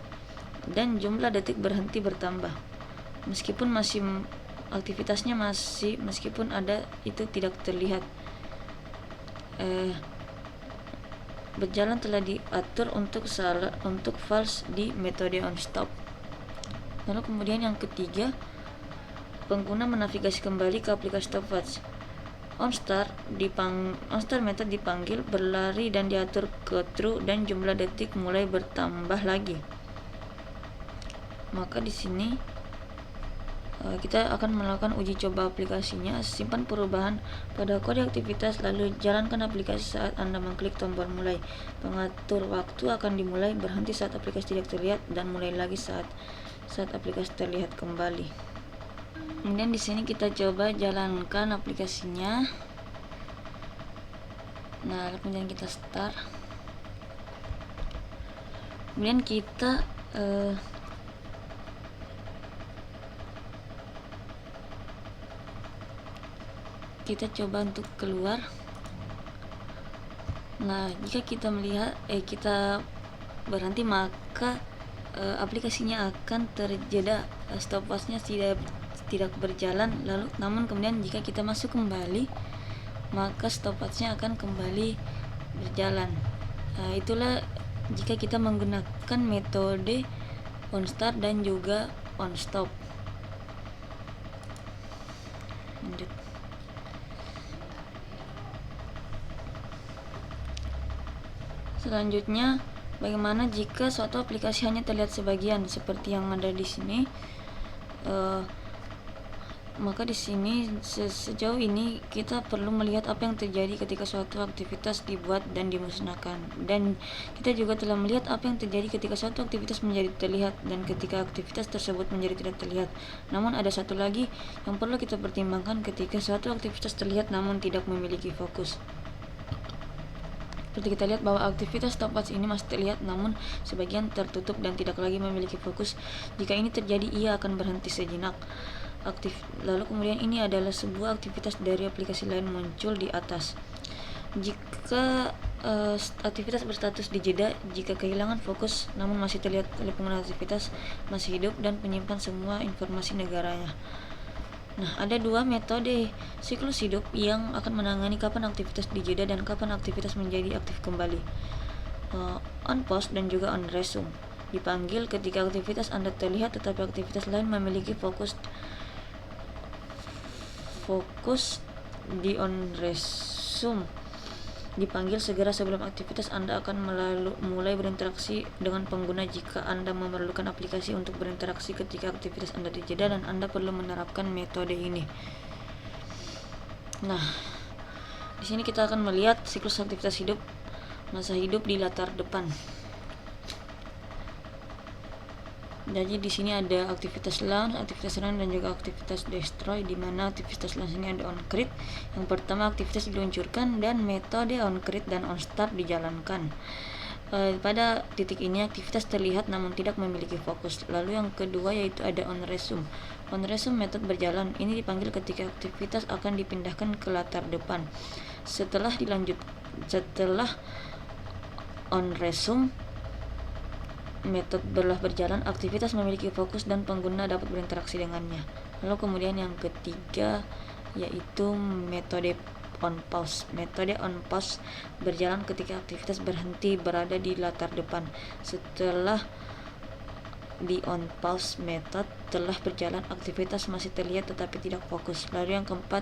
dan jumlah detik berhenti bertambah. Meskipun meskipun ada itu tidak terlihat. Berjalan telah diatur untuk false di metode onStop. Lalu kemudian yang ketiga, pengguna menavigasi kembali ke aplikasi stopwatch. onStart method dipanggil, berlari dan diatur ke true, dan jumlah detik mulai bertambah lagi. Maka di sini kita akan melakukan uji coba aplikasinya. Simpan perubahan pada kode aktivitas lalu jalankan aplikasi saat Anda mengklik tombol mulai. Pengatur waktu akan dimulai, berhenti saat aplikasi tidak terlihat, dan mulai lagi saat aplikasi terlihat kembali. Kemudian di sini kita coba jalankan aplikasinya. Nah, kemudian kita start. Kemudian kita coba untuk keluar. Nah, jika kita melihat kita berhenti, maka aplikasinya akan terjeda, stopwatchnya tidak berjalan. Namun kemudian jika kita masuk kembali, maka stopwatchnya akan kembali berjalan. Itulah jika kita menggunakan metode onStart dan juga onStop. Lanjut. Selanjutnya, bagaimana jika suatu aplikasi hanya terlihat sebagian seperti yang ada di sini? Maka di sini sejauh ini kita perlu melihat apa yang terjadi ketika suatu aktivitas dibuat dan dimusnahkan, dan kita juga telah melihat apa yang terjadi ketika suatu aktivitas menjadi terlihat dan ketika aktivitas tersebut menjadi tidak terlihat. Namun ada satu lagi yang perlu kita pertimbangkan ketika suatu aktivitas terlihat namun tidak memiliki fokus. Seperti kita lihat bahwa aktivitas stopwatch ini masih terlihat namun sebagian tertutup dan tidak lagi memiliki fokus. Jika ini terjadi, ia akan berhenti sejenak. Lalu kemudian ini adalah sebuah aktivitas dari aplikasi lain muncul di atas. Jika aktivitas berstatus dijeda jika kehilangan fokus namun masih terlihat oleh pengguna aktivitas masih hidup dan menyimpan semua informasi negaranya. Nah, ada dua metode siklus hidup yang akan menangani kapan aktivitas dijeda dan kapan aktivitas menjadi aktif kembali. On pause dan juga on resume dipanggil ketika aktivitas Anda terlihat tetapi aktivitas lain memiliki fokus di on resume dipanggil segera sebelum aktivitas Anda akan mulai berinteraksi dengan pengguna. Jika Anda memerlukan aplikasi untuk berinteraksi ketika aktivitas Anda dijeda dan Anda perlu menerapkan metode ini. Nah, di sini kita akan melihat siklus aktivitas hidup, masa hidup di latar depan. Jadi di sini ada aktivitas launch, aktivitas run, dan juga aktivitas destroy. Di mana aktivitas launch ini ada onCreate. Yang pertama aktivitas diluncurkan dan metode onCreate dan onStart dijalankan. Pada titik ini aktivitas terlihat namun tidak memiliki fokus. Lalu yang kedua yaitu ada onResume. OnResume metode berjalan. Ini dipanggil ketika aktivitas akan dipindahkan ke latar depan. Setelah onResume metode telah berjalan, aktivitas memiliki fokus dan pengguna dapat berinteraksi dengannya. Lalu kemudian yang ketiga yaitu metode on pause. Metode on pause berjalan ketika aktivitas berhenti berada di latar depan. Setelah di on pause method telah berjalan, aktivitas masih terlihat tetapi tidak fokus. Lalu yang keempat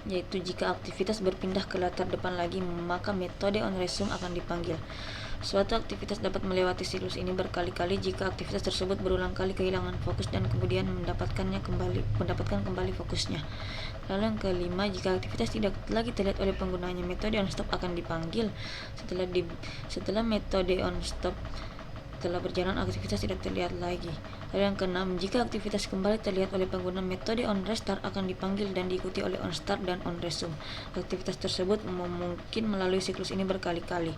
yaitu jika aktivitas berpindah ke latar depan lagi, maka metode on resume akan dipanggil. Suatu aktivitas dapat melewati siklus ini berkali-kali jika aktivitas tersebut berulang kali kehilangan fokus dan kemudian mendapatkan kembali fokusnya. Lalu yang kelima, jika aktivitas tidak lagi terlihat oleh penggunanya, metode onStop akan dipanggil. Setelah metode onStop telah berjalan, aktivitas tidak terlihat lagi. Lalu yang keenam, jika aktivitas kembali terlihat oleh pengguna, metode onRestart akan dipanggil dan diikuti oleh onStart dan onResume. Aktivitas tersebut mungkin melalui siklus ini berkali-kali.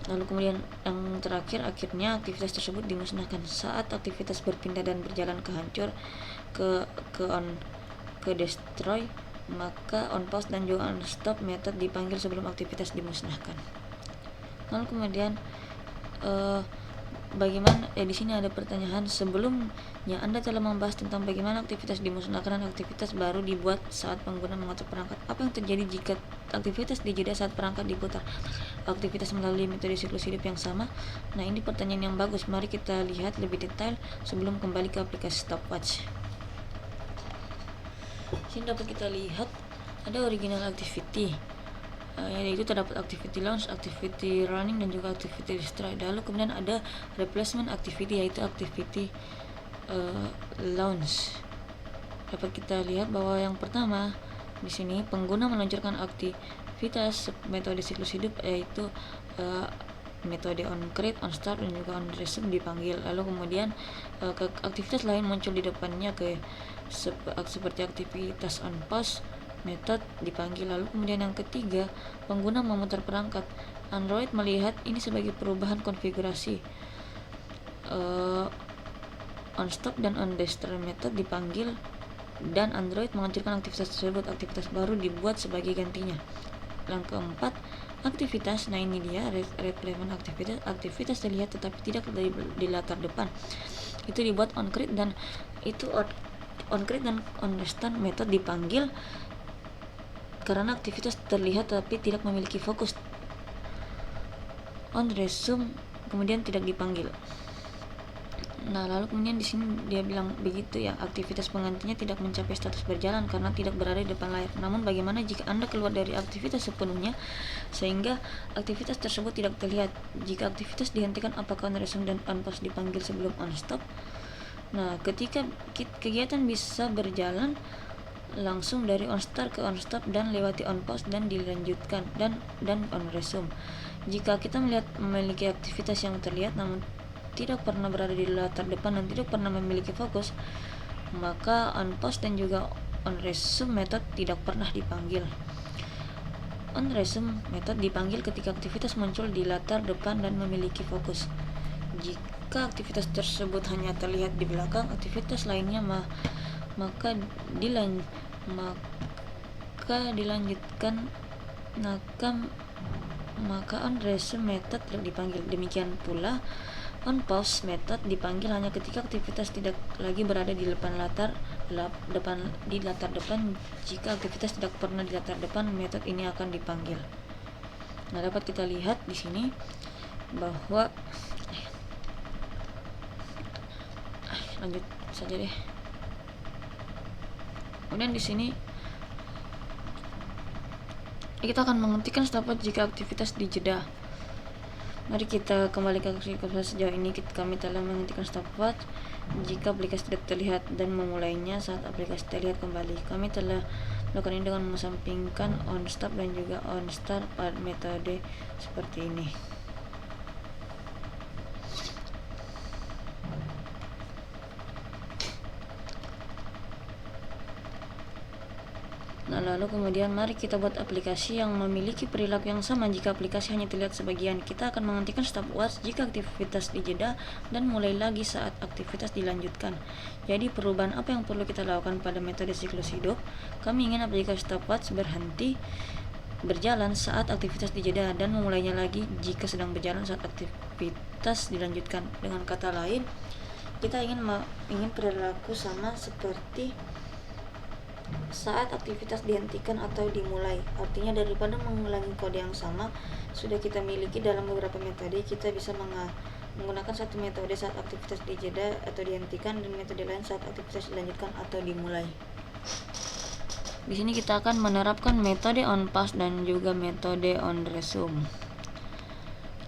Lalu kemudian yang terakhir, akhirnya aktivitas tersebut dimusnahkan saat aktivitas berpindah dan berjalan ke hancur, ke destroy, maka on pause dan juga on stop method dipanggil sebelum aktivitas dimusnahkan. Lalu kemudian bagaimana di sini ada pertanyaan sebelumnya. Anda telah membahas tentang bagaimana aktivitas dimusnahkan dan aktivitas baru dibuat saat pengguna mengatur perangkat. Apa yang terjadi jika aktivitas dijeda saat perangkat diputar? Aktivitas melalui metode siklus hidup yang sama. Nah, ini pertanyaan yang bagus. Mari kita lihat lebih detail sebelum kembali ke aplikasi stopwatch. Sini dapat kita lihat ada original activity, yaitu terdapat activity launch, activity running, dan juga activity destroy. Lalu kemudian ada replacement activity, yaitu activity launch. Dapat kita lihat bahwa yang pertama di sini pengguna meluncurkan aktivitas metode siklus hidup, yaitu metode onCreate, onStart, dan juga onResume dipanggil. Lalu kemudian aktivitas lain muncul di depannya seperti aktivitas onPause method dipanggil. Lalu kemudian yang ketiga, pengguna memutar perangkat. Android melihat ini sebagai perubahan konfigurasi. OnStop dan OnDestroy method dipanggil dan Android menghancurkan aktivitas tersebut. Aktivitas baru dibuat sebagai gantinya. Yang keempat, aktivitas. Nah, ini dia replacement aktivitas terlihat tetapi tidak di latar depan. Itu dibuat onCreate dan onCreate dan onRestart method dipanggil karena aktivitas terlihat tapi tidak memiliki fokus. on resume kemudian tidak dipanggil. Nah, lalu kemudian di sini dia bilang begitu ya, aktivitas penggantinya tidak mencapai status berjalan karena tidak berada di depan layar. Namun bagaimana jika Anda keluar dari aktivitas sepenuhnya sehingga aktivitas tersebut tidak terlihat? Jika aktivitas dihentikan, apakah on resume dan on pause dipanggil sebelum on stop? Nah, ketika kegiatan bisa berjalan langsung dari on start ke on stop dan lewati on pause dan dilanjutkan dan on resume. Jika kita memiliki aktivitas yang terlihat namun tidak pernah berada di latar depan dan tidak pernah memiliki fokus, maka on pause dan juga on resume method tidak pernah dipanggil. On resume method dipanggil ketika aktivitas muncul di latar depan dan memiliki fokus. Jika aktivitas tersebut hanya terlihat di belakang aktivitas lainnya, maka dilanjutkan, maka on resume method tidak dipanggil. Demikian pula on pause method dipanggil hanya ketika aktivitas tidak lagi berada di latar depan. Jika aktivitas tidak pernah di latar depan, metode ini akan dipanggil. Nah, dapat kita lihat di sini bahwa lanjut saja deh. Kemudian di sini kita akan menghentikan stopwatch jika aktivitas dijeda. Mari kita kembali ke proses. Sejauh ini kami telah menghentikan stopwatch jika aplikasi tidak terlihat dan memulainya saat aplikasi terlihat kembali. Kami telah melakukan ini dengan mengesampingkan on stop dan juga on start pada metode seperti ini. Nah, lalu kemudian mari kita buat aplikasi yang memiliki perilaku yang sama. Jika aplikasi hanya terlihat sebagian, kita akan menghentikan stopwatch jika aktivitas dijeda dan mulai lagi saat aktivitas dilanjutkan. Jadi perubahan apa yang perlu kita lakukan pada metode siklus hidup? Kami ingin aplikasi stopwatch berhenti berjalan saat aktivitas dijeda dan memulainya lagi jika sedang berjalan saat aktivitas dilanjutkan. Dengan kata lain, kita ingin perilaku sama seperti saat aktivitas dihentikan atau dimulai. Artinya daripada mengulangi kode yang sama sudah kita miliki dalam beberapa metode, kita bisa menggunakan satu metode saat aktivitas dijeda atau dihentikan dan metode lain saat aktivitas dilanjutkan atau dimulai. Di sini kita akan menerapkan metode on pause dan juga metode on resume.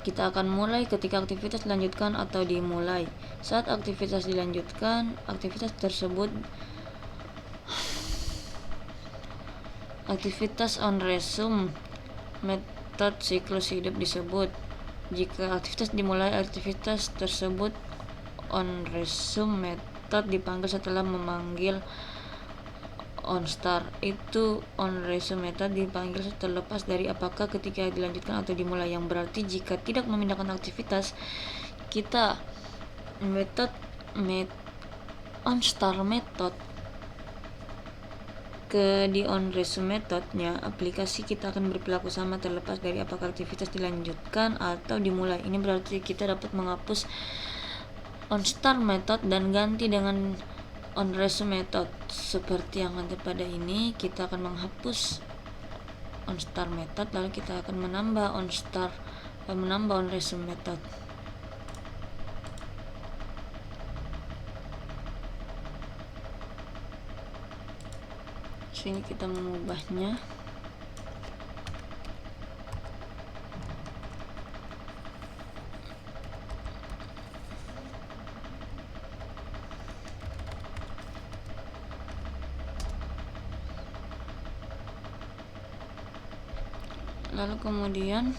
Kita akan mulai ketika aktivitas dilanjutkan atau dimulai. Saat aktivitas dilanjutkan, aktivitas on resume metode siklus hidup disebut. Jika aktivitas dimulai, aktivitas tersebut on resume method dipanggil setelah memanggil on start. Itu on resume method dipanggil terlepas dari apakah ketika dilanjutkan atau dimulai, yang berarti jika tidak memindahkan aktivitas, kita on start method ke di on resume methodnya, aplikasi kita akan berperilaku sama terlepas dari apakah aktivitas dilanjutkan atau dimulai. Ini berarti kita dapat menghapus on start method dan ganti dengan on resume method. Seperti yang ada pada ini, kita akan menghapus on start method lalu kita akan menambah on resume method. Sini kita mengubahnya. Lalu kemudian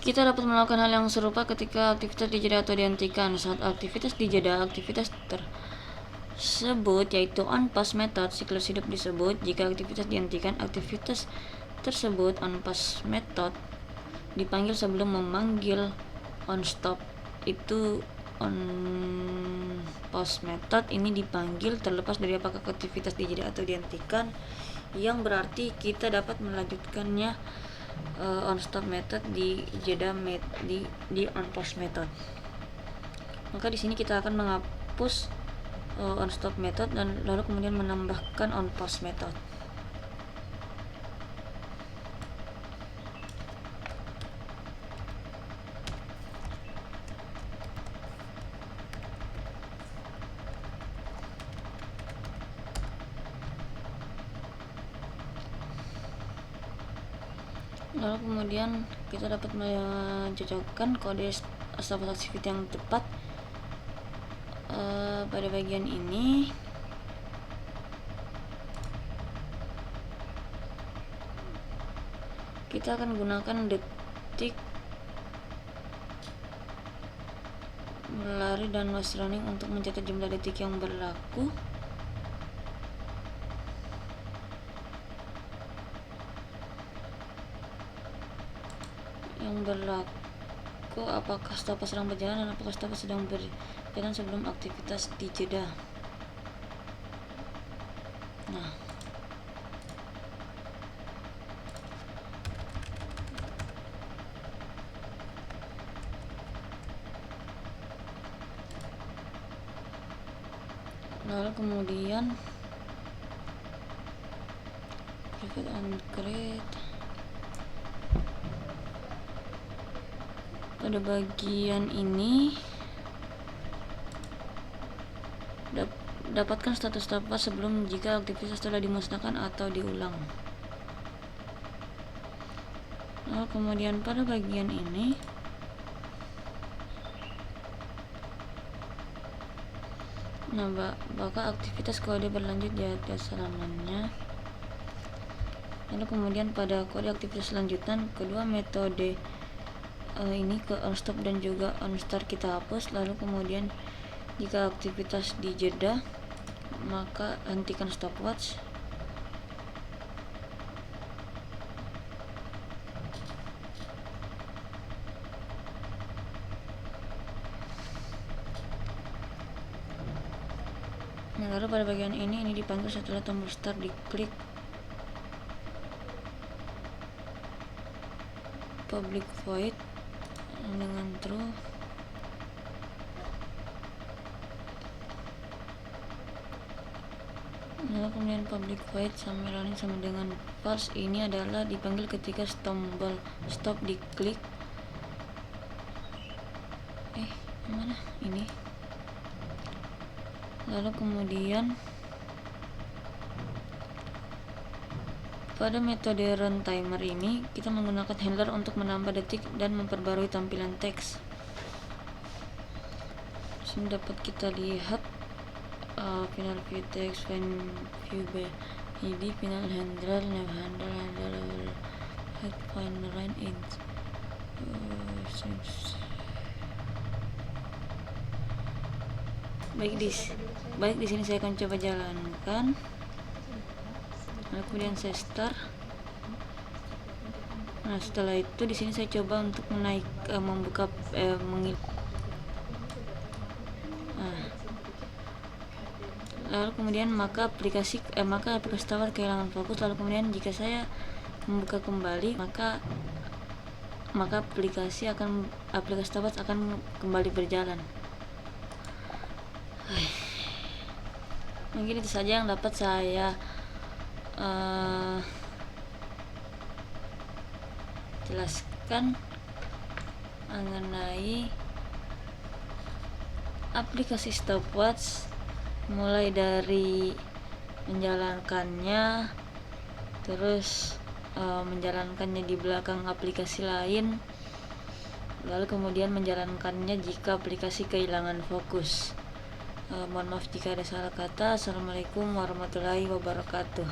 kita dapat melakukan hal yang serupa ketika aktivitas dijeda atau dihentikan. Saat aktivitas dijeda, aktivitas tersebut yaitu on pause method siklus hidup disebut. Jika aktivitas dihentikan, aktivitas tersebut on pause method dipanggil sebelum memanggil on stop. Itu on pause method ini dipanggil terlepas dari apakah aktivitas dijeda atau dihentikan, yang berarti kita dapat melanjutkannya on stop method di on pause method. Maka di sini kita akan menghapus on stop method dan lalu kemudian menambahkan on pause method. Lalu kemudian kita dapat mencocokkan kode stopwatch activity yang tepat. Pada bagian ini kita akan gunakan detik, berlari, dan was running untuk mencatat jumlah detik yang berlaku. Apakah stopwatch sedang berjalan dan apakah stopwatch sedang berjalan sebelum aktivitas dijeda. Nah, lalu kemudian private and create. Pada bagian ini dapatkan status stopwatch sebelum jika aktivitas telah dimusnahkan atau diulang. Lalu kemudian pada bagian ini bakal aktivitas kode berlanjut di atas halamannya. Lalu kemudian pada kode aktivitas lanjutan, kedua metode ini ke onStop dan juga onStart kita hapus. Lalu kemudian jika aktivitas dijeda, maka hentikan stopwatch. Nah, lalu pada bagian ini dipanggil setelah tombol start diklik public void dengan true. Lalu kemudian public void sama running sama dengan false ini adalah dipanggil ketika tombol stop diklik. Mana ini? Lalu kemudian pada metode run timer ini kita menggunakan handler untuk menambah detik dan memperbarui tampilan teks. Sini dapat kita lihat final view text, final view id, final handler, nav handler, final run age. Baik di sini saya akan coba jalankan. Lalu kemudian saya start. Nah, setelah itu di sini saya coba untuk membuka lalu kemudian maka aplikasi stopwatch kehilangan fokus. Lalu kemudian jika saya membuka kembali, maka aplikasi stopwatch akan kembali berjalan. Mungkin itu saja yang dapat saya jelaskan mengenai aplikasi stopwatch, mulai dari menjalankannya, terus menjalankannya di belakang aplikasi lain, lalu kemudian menjalankannya jika aplikasi kehilangan fokus. Mohon maaf jika ada salah kata. Assalamualaikum warahmatullahi wabarakatuh.